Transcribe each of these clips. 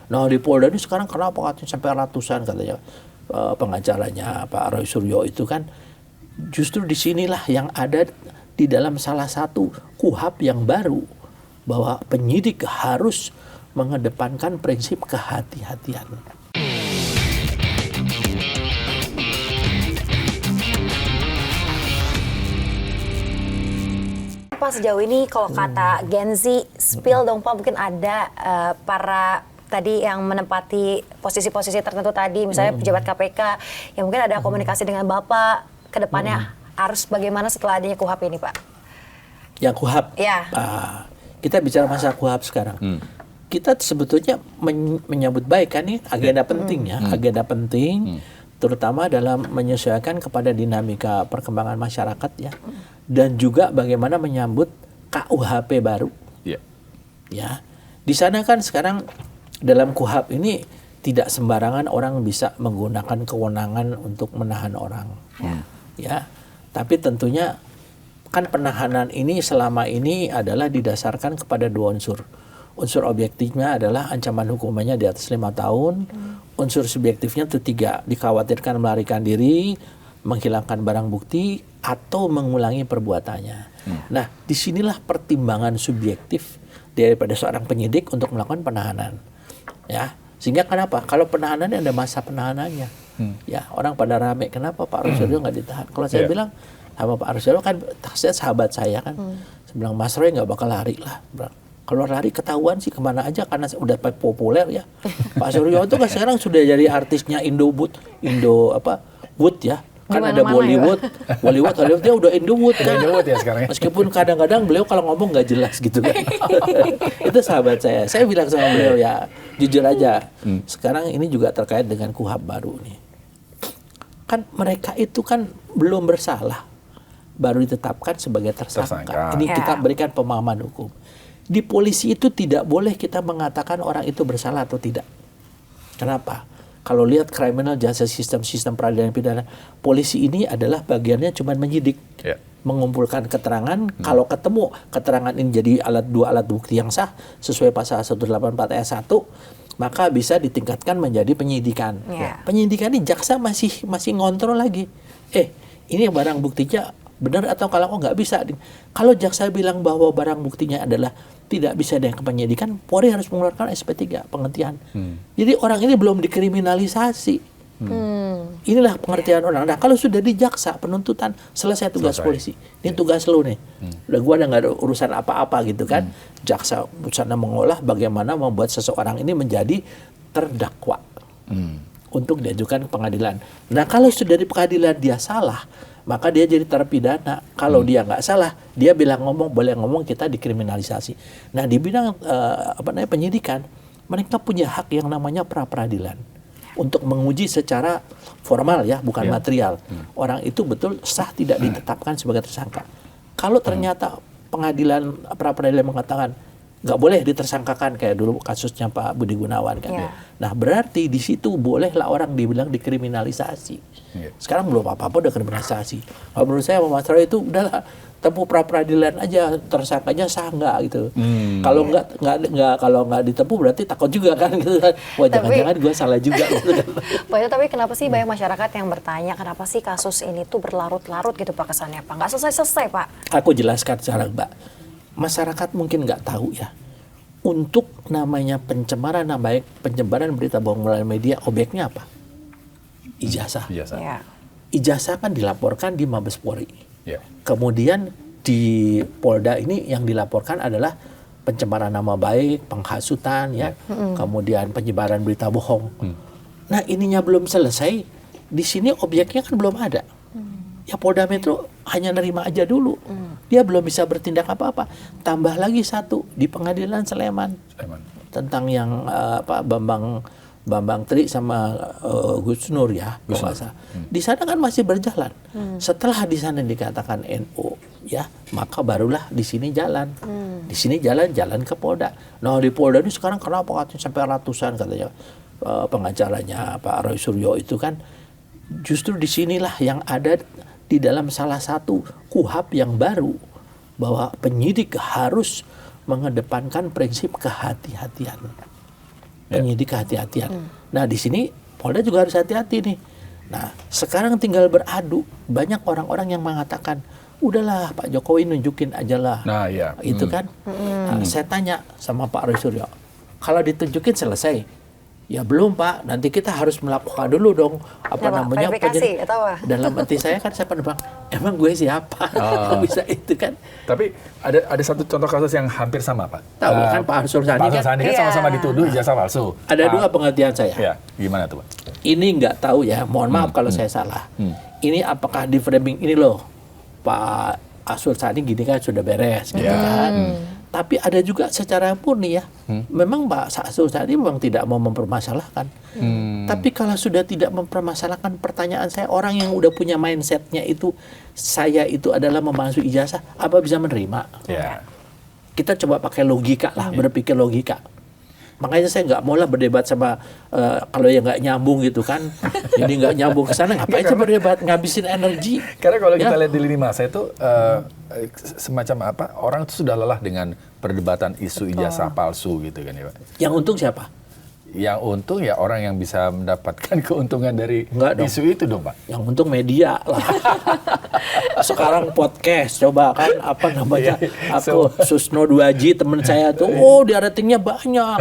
Nah di Polda ini sekarang kenapa katanya sampai ratusan katanya pengacaranya Pak Roy Suryo itu kan. Justru disinilah yang ada di dalam salah satu KUHP yang baru, bahwa penyidik harus mengedepankan prinsip kehati-hatian. Pak, sejauh ini kalau kata Gen Z, spill dong Pak, mungkin ada para tadi yang menempati posisi-posisi tertentu tadi, misalnya pejabat KPK, yang mungkin ada komunikasi dengan Bapak, ke depannya harus bagaimana setelah adanya KUHP ini Pak? Yang KUHP? Ya. Kita bicara masa KUHP sekarang. Kita sebetulnya menyambut baik kan nih agenda pentingnya, agenda penting, terutama dalam menyesuaikan kepada dinamika perkembangan masyarakat ya, dan juga bagaimana menyambut KUHP baru. Ya, di sana kan sekarang dalam KUHP ini tidak sembarangan orang bisa menggunakan kewenangan untuk menahan orang, ya. Tapi tentunya kan penahanan ini selama ini adalah didasarkan kepada dua unsur. Unsur objektifnya adalah ancaman hukumannya di atas 5 tahun. Unsur subjektifnya itu 3, dikhawatirkan melarikan diri, menghilangkan barang bukti, atau mengulangi perbuatannya. Nah, disinilah pertimbangan subjektif daripada seorang penyidik untuk melakukan penahanan. Ya, sehingga kenapa? Kalau penahanan ada masa penahanannya. Ya, orang pada rame, kenapa Pak Roy Suryo nggak ditahan? Kalau saya bilang sama Pak Roy Suryo kan, saya sahabat saya kan, saya bilang Mas Roy nggak bakal lari lah. Kalau lari ketahuan sih kemana aja karena udah populer ya. Pak Suryo itu kan sekarang sudah jadi artisnya Wood ya. Kan ada Bollywood, Hollywood dia udah Indowood kan. Indowood ya sekarang. Meskipun kadang-kadang beliau kalau ngomong nggak jelas gitu kan. Itu sahabat saya. Saya bilang sama beliau ya jujur aja. Sekarang ini juga terkait dengan KUHP baru nih. Kan mereka itu kan belum bersalah, baru ditetapkan sebagai tersangka. Ini kita berikan pemahaman hukum. Di polisi itu tidak boleh kita mengatakan orang itu bersalah atau tidak. Kenapa? Kalau lihat criminal justice system, sistem peradilan pidana, polisi ini adalah bagiannya cuma menyidik, mengumpulkan keterangan. Kalau ketemu keterangan ini jadi dua alat bukti yang sah sesuai pasal 184 ayat 1, maka bisa ditingkatkan menjadi penyidikan. Penyidikan ini jaksa masih ngontrol lagi. Ini barang buktinya benar atau kalau nggak bisa. Kalau jaksa bilang bahwa barang buktinya adalah tidak bisa dengan penyidikan, Polri harus mengeluarkan SP3 penghentian. Jadi orang ini belum dikriminalisasi. Inilah pengertian orang. Nah kalau sudah di jaksa penuntutan, selesai tugas polisi. Ini tugas lo nih. Udah gua udah nggak ada urusan apa-apa gitu kan. Jaksa sana mengolah bagaimana membuat seseorang ini menjadi terdakwa untuk diajukan ke pengadilan. Nah kalau sudah di pengadilan dia salah, maka dia jadi terpidana. Kalau dia nggak salah, dia boleh ngomong kita dikriminalisasi. Nah di bidang penyidikan, mereka punya hak yang namanya pra-peradilan untuk menguji secara formal ya, bukan material. Orang itu betul sah tidak ditetapkan sebagai tersangka. Kalau ternyata pengadilan pra-peradilan mengatakan nggak boleh ditersangkakan kayak dulu kasusnya Pak Budi Gunawan kan. Nah berarti di situ bolehlah orang dibilang dikriminalisasi. Sekarang belum apa-apa udah kriminalisasi. Kalau menurut saya Mas Roy itu udahlah tempuh pra-peradilan aja, tersangkanya sah nggak gitu. Kalau nggak ditempuh berarti takut juga kan gitu kan. Wah jangan-jangan gue salah juga gitu kan. Pak, tapi kenapa sih banyak masyarakat yang bertanya kenapa sih kasus ini tuh berlarut-larut gitu Pak kesannya Pak? Nggak selesai-selesai Pak. Aku jelaskan sekarang Mbak. Masyarakat mungkin nggak tahu ya. Untuk namanya pencemaran nama baik, penyebaran berita bohong melalui media, objeknya apa? Ijazah. Ijazah kan dilaporkan di Mabes Polri. Kemudian di Polda ini yang dilaporkan adalah pencemaran nama baik, penghasutan ya, kemudian penyebaran berita bohong. Nah ininya belum selesai, di sini objeknya kan belum ada. Ya Polda Metro hanya nerima aja dulu. Dia belum bisa bertindak apa-apa. Tambah lagi satu di Pengadilan Sleman. Tentang yang Bambang Tri sama Gus Nur ya, di sana kan masih berjalan. Setelah di sana dikatakan NU, ya, maka barulah di sini jalan. Di sini jalan ke Polda. Nah di Polda ini sekarang kenapa katanya sampai ratusan katanya pengacaranya Pak Roy Suryo itu kan. Justru disinilah yang ada di dalam salah satu KUHP yang baru, bahwa penyidik harus mengedepankan prinsip kehati-hatian. penyidik kehati-hatian. Nah di sini Polda juga harus hati-hati nih. Nah sekarang tinggal beradu. Banyak orang-orang yang mengatakan, udahlah Pak Jokowi nunjukin aja lah. Nah iya. Itu kan. Nah, saya tanya sama Pak Roy Suryo, kalau ditunjukin selesai? Ya belum Pak, nanti kita harus melakukan dulu dong verifikasi atau apa? dalam arti saya kan saya pernah bilang, emang gue siapa? Bisa itu kan. Tapi ada satu contoh kasus yang hampir sama Pak. Tahu kan Pak Arsul Sani Pak Arsul kan. Sani kan sama-sama dituduh ijazah palsu. Ada dua pengertian saya. Ya, gimana tuh Pak? Ini nggak tahu ya, mohon maaf kalau saya salah. Ini apakah di framing ini loh, Pak Arsul Sani gini kan sudah beres gitu kan. Tapi ada juga secara murni ya, memang Pak Arsul Sani memang tidak mau mempermasalahkan. Tapi kalau sudah tidak mempermasalahkan, pertanyaan saya, orang yang udah punya mindsetnya itu, saya itu adalah memalsu ijazah, apa bisa menerima? Ya. Kita coba pakai logika lah, berpikir logika. Makanya saya nggak mau lah berdebat sama kalau yang nggak nyambung gitu kan. Ini nggak nyambung ke sana, ngapain saya berdebat, ngabisin energi. Karena kalau kita lihat di lini masa itu semacam apa, orang itu sudah lelah dengan perdebatan isu ijazah palsu gitu kan ya Pak. Yang untung siapa? Yang untung ya orang yang bisa mendapatkan keuntungan dari isu itu dong Pak. Yang untung media lah. Sekarang podcast, coba kan apa namanya, aku Susno 2J teman saya tuh, dia ratingnya banyak.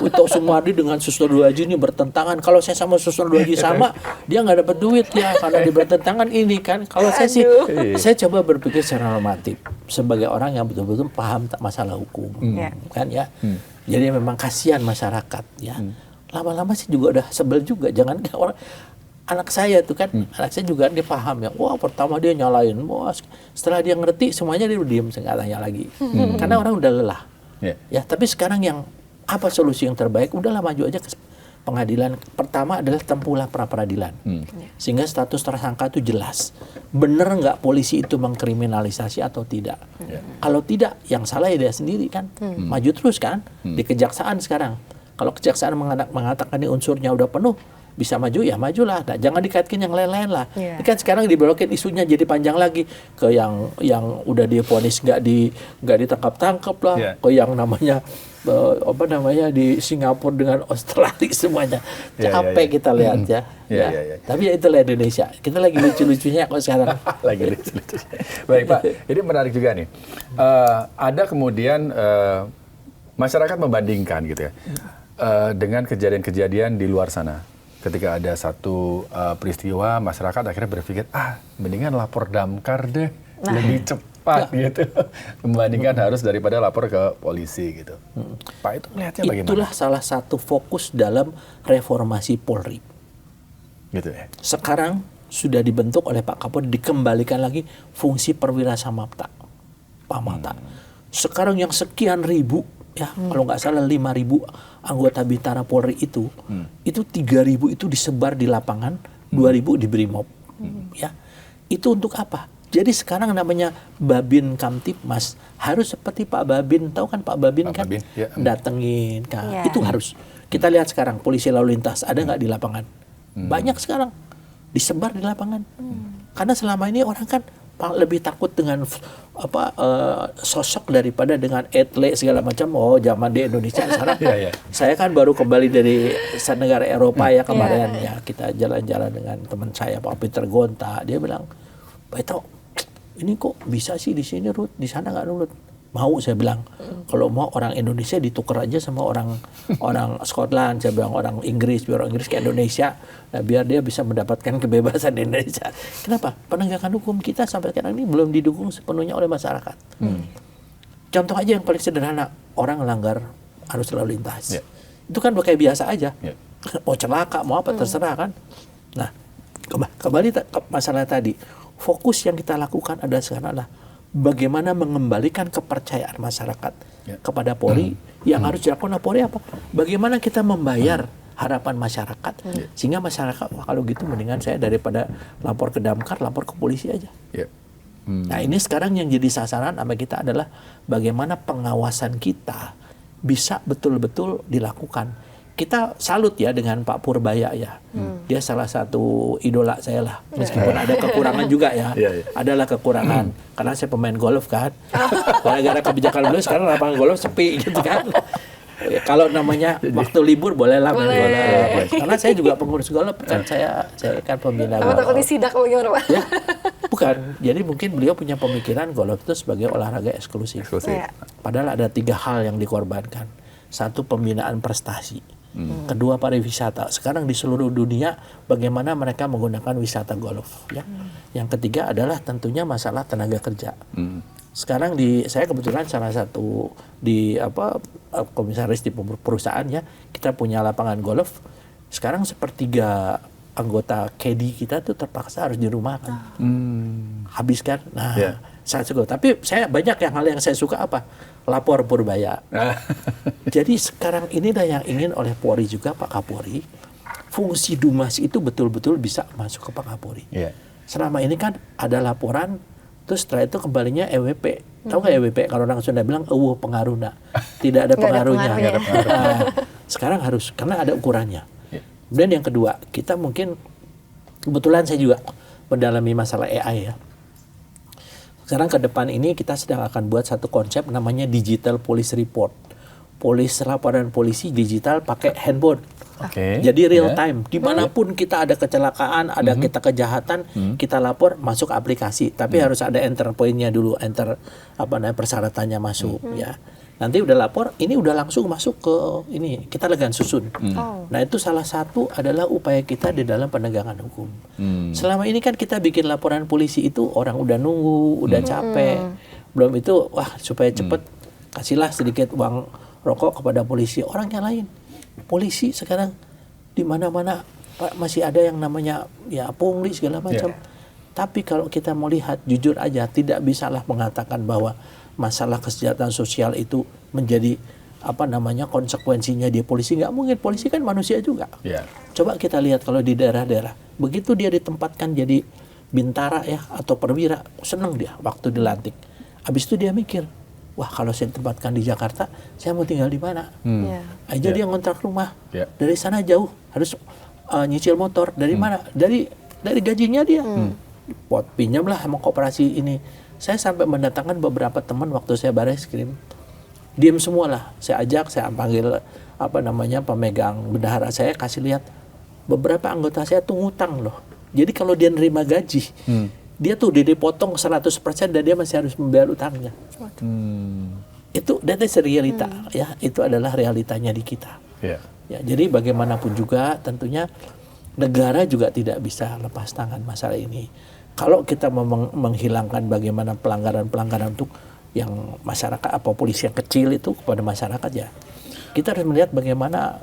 Itu Sumardi dengan Susno 2J ini bertentangan. Kalau saya sama Susno 2J sama, dia nggak dapat duit ya karena dia bertentangan ini kan. Kalau saya sih, saya coba berpikir secara normatif sebagai orang yang betul-betul paham masalah hukum, kan ya. Jadi memang kasihan masyarakat ya. Lama-lama sih juga udah sebel juga. Jangan orang anak saya tuh kan, anak saya juga dia paham ya. Wah pertama dia nyalain, wah setelah dia ngerti semuanya dia diem, nggak tanya lagi. Karena orang udah lelah. Ya tapi sekarang yang apa solusi yang terbaik? Udahlah maju aja ke pengadilan. Pertama adalah tempuhlah pra peradilan, sehingga status tersangka itu jelas. Bener nggak polisi itu mengkriminalisasi atau tidak? Kalau tidak, yang salah ya dia sendiri kan. Maju terus kan di kejaksaan sekarang. Kalau kejaksaan mengatakan ini unsurnya udah penuh, bisa maju ya majulah. Nah, jangan dikaitkan yang lain-lain lah. Ini kan sekarang dibelokin isunya jadi panjang lagi ke yang udah divonis nggak ditangkap-tangkap lah, ke yang namanya di Singapura dengan Australia semuanya. Capek kita lihat ya. Tapi ya itulah Indonesia. Kita lagi lucu-lucunya kok sekarang. Lagi lucu-lucunya. Baik Pak, ini menarik juga nih. Ada kemudian masyarakat membandingkan gitu ya dengan kejadian-kejadian di luar sana. Ketika ada satu peristiwa, masyarakat akhirnya berpikir, mendingan lapor damkar deh, lebih cepat gitu, membandingkan harus daripada lapor ke polisi gitu. Pak itu melihatnya bagaimana? Itulah salah satu fokus dalam reformasi Polri. Gitu ya. Sekarang sudah dibentuk oleh Pak Kapolri, dikembalikan lagi fungsi perwira samapta, Pamapta. Sekarang yang sekian ribu, ya kalau nggak salah 5.000 anggota Bintara Polri itu 3.000 itu disebar di lapangan, 2.000 di Brimob, ya itu untuk apa? Jadi sekarang namanya Babin Kamtipmas harus seperti Pak Babin, tahu kan Pak Babin kan Babin, ya. Datengin kan, itu harus kita lihat sekarang polisi lalu lintas ada nggak di lapangan? Banyak sekarang disebar di lapangan, karena selama ini orang kan lebih takut dengan sosok daripada dengan atlet segala macam. Zaman di Indonesia sekarang. Saya kan baru kembali dari negara Eropa ya kemarin ya, kita jalan-jalan dengan teman saya Pak Peter Gonta. Dia bilang, Pak Ito, ini kok bisa sih di sini Ruth, di sana nggak Ruth? Mau, saya bilang. Kalau mau orang Indonesia ditukar aja sama orang Scotland, saya bilang orang Inggris, biar orang Inggris ke Indonesia, nah, biar dia bisa mendapatkan kebebasan di Indonesia. Kenapa? Penegakan hukum kita sampai sekarang ini belum didukung sepenuhnya oleh masyarakat. Contoh aja yang paling sederhana, orang melanggar arus lalu lintas. Itu kan kayak biasa aja. Mau celaka, mau apa terserah kan. Nah, kembali ke masalah tadi. Fokus yang kita lakukan adalah sekarang adalah bagaimana mengembalikan kepercayaan masyarakat kepada Polri. Yang harus dilakukan oleh Polri apa? Bagaimana kita membayar harapan masyarakat sehingga masyarakat, wah kalau gitu mendingan saya daripada lapor ke damkar, lapor ke polisi aja. Nah ini sekarang yang jadi sasaran sama kita adalah bagaimana pengawasan kita bisa betul-betul dilakukan. Kita salut ya dengan Pak Purbaya ya. Dia salah satu idola saya lah. Meskipun ada kekurangan juga ya. Adalah kekurangan. Karena saya pemain golf kan. Gara-gara kebijakan beliau sekarang lapangan golf sepi gitu kan. Kalau namanya waktu libur bolehlah main Boleh. golf. Karena saya juga pengurus golf kan, saya kan pembina Apa takut golf. disidak apa gimana Pak? Ya, bukan. Jadi mungkin beliau punya pemikiran golf itu sebagai olahraga eksklusif. Eksklusif. Iya. Padahal ada 3 hal yang dikorbankan. Satu, pembinaan prestasi. Kedua, pariwisata. Sekarang di seluruh dunia bagaimana mereka menggunakan wisata golf. Ya. Yang ketiga adalah tentunya masalah tenaga kerja. Sekarang saya kebetulan salah satu komisaris di perusahaan ya, kita punya lapangan golf. Sekarang sepertiga anggota KD kita tuh terpaksa harus dirumahkan. Habis kan? Nah, Yeah. sangat suka. Tapi saya banyak hal yang saya suka apa? Lapor Purbaya. Jadi sekarang inilah yang ingin oleh Polri juga, Pak Kapolri. Fungsi Dumas itu betul-betul bisa masuk ke Pak Kapolri. Iya. Selama ini kan ada laporan, terus setelah itu kembalinya EWP. Tahu nggak EWP? Kalau orang Sunda bilang, pengaruhna. Tidak ada Nggak ada pengaruhnya. pengaruhnya. Nah, sekarang harus, karena ada ukurannya. Iya. Dan yang kedua, kita mungkin, kebetulan saya juga mendalami masalah AI ya. Sekarang ke depan ini kita sedang akan buat satu konsep namanya Digital Police Report. Laporan polisi digital pakai handphone. Oke. Jadi real Ya. time, dimanapun kita ada kecelakaan, ada kita kejahatan, kita lapor masuk aplikasi. Tapi harus ada enter point-nya dulu, persyaratannya masuk ya. Nanti udah lapor, ini udah langsung masuk ke ini, kita legan susun. Nah itu salah satu adalah upaya kita di dalam penegakan hukum. Selama ini kan kita bikin laporan polisi itu orang udah nunggu, udah capek, belum itu supaya cepet kasihlah sedikit uang rokok kepada polisi. Orangnya lain. Polisi sekarang di mana-mana Pak, masih ada yang namanya ya pungli segala macam. Tapi kalau kita mau lihat jujur aja, tidak bisalah mengatakan bahwa masalah kesejahteraan sosial itu menjadi konsekuensinya dia polisi. Nggak mungkin, polisi kan manusia juga. Iya. Coba kita lihat kalau di daerah-daerah, begitu dia ditempatkan jadi bintara ya atau perwira, seneng dia waktu dilantik. Habis itu dia mikir, wah kalau saya tempatkan di Jakarta, saya mau tinggal di mana? Iya. Aja dia ngontrak rumah. Ya. Dari sana jauh, harus nyicil motor. Dari mana? Dari gajinya dia. Pinjamlah sama koperasi ini. Saya sampai mendatangkan beberapa teman waktu saya Bareskrim. Diam semua lah. Saya ajak, saya panggil pemegang bendahara saya, kasih lihat. Beberapa anggota saya tuh ngutang loh. Jadi kalau dia nerima gaji, dia tuh dipotong 100% dan dia masih harus membayar utangnya. Itu realita ya. Itu adalah realitanya di kita. Iya. Ya, jadi bagaimanapun juga tentunya negara juga tidak bisa lepas tangan masalah ini. Kalau kita menghilangkan bagaimana pelanggaran-pelanggaran untuk yang masyarakat polisi yang kecil itu kepada masyarakat ya, kita harus melihat bagaimana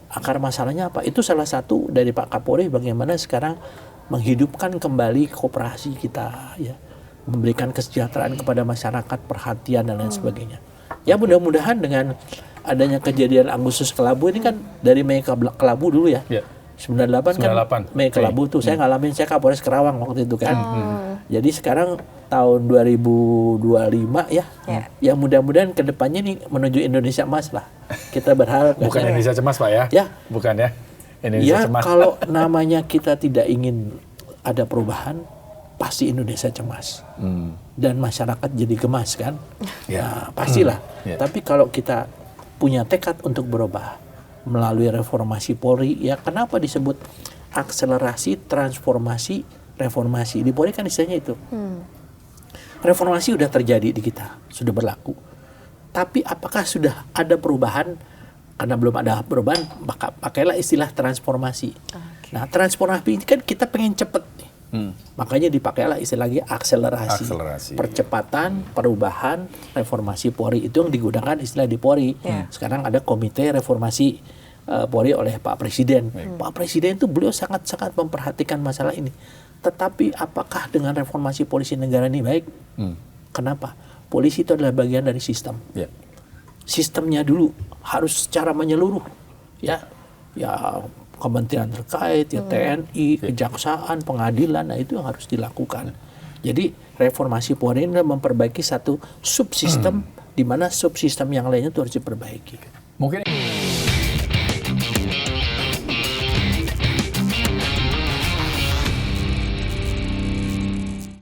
akar masalahnya apa. Itu salah satu dari Pak Kapolri bagaimana sekarang menghidupkan kembali koperasi kita ya, memberikan kesejahteraan kepada masyarakat, perhatian dan lain sebagainya. Ya mudah-mudahan dengan adanya kejadian Agustus Kelabu ini kan dari Mei Kelabu dulu ya. Iya. 98 kan 98. Mei Kelabu tuh saya ngalamin, saya Kapolres Kerawang waktu itu kan. Jadi sekarang tahun 2025 ya. Ya mudah-mudahan kedepannya nih menuju Indonesia Emas lah. Kita berharap. Bukan Indonesia cemas Pak ya? Ya. Bukan ya? Indonesia Ya cemas. kalau namanya kita tidak ingin ada perubahan, pasti Indonesia cemas. Dan masyarakat jadi gemas kan. Ya. Nah, pastilah. Ya. Tapi kalau kita punya tekad untuk berubah melalui reformasi Polri, ya kenapa disebut akselerasi, transformasi, reformasi? Di Polri kan istilahnya itu. Reformasi sudah terjadi di kita, sudah berlaku. Tapi apakah sudah ada perubahan? Karena belum ada perubahan, maka pakailah istilah transformasi. Nah, transformasi ini kan kita pengen cepet nih. Makanya dipakailah istilah lagi akselerasi. Percepatan, perubahan, reformasi Polri. Itu yang digunakan istilah di Polri. Sekarang ada komite reformasi Polri oleh Pak Presiden. Pak Presiden itu beliau sangat-sangat memperhatikan masalah ini. Tetapi apakah dengan reformasi polisi negara ini baik? Kenapa? Polisi itu adalah bagian dari sistem. Ya. Sistemnya dulu harus secara menyeluruh. Ya kementerian terkait, ya TNI, kejaksaan, pengadilan, nah itu yang harus dilakukan. Jadi reformasi Polri ini memperbaiki satu subsistem di mana subsistem yang lainnya itu harus diperbaiki. Mungkin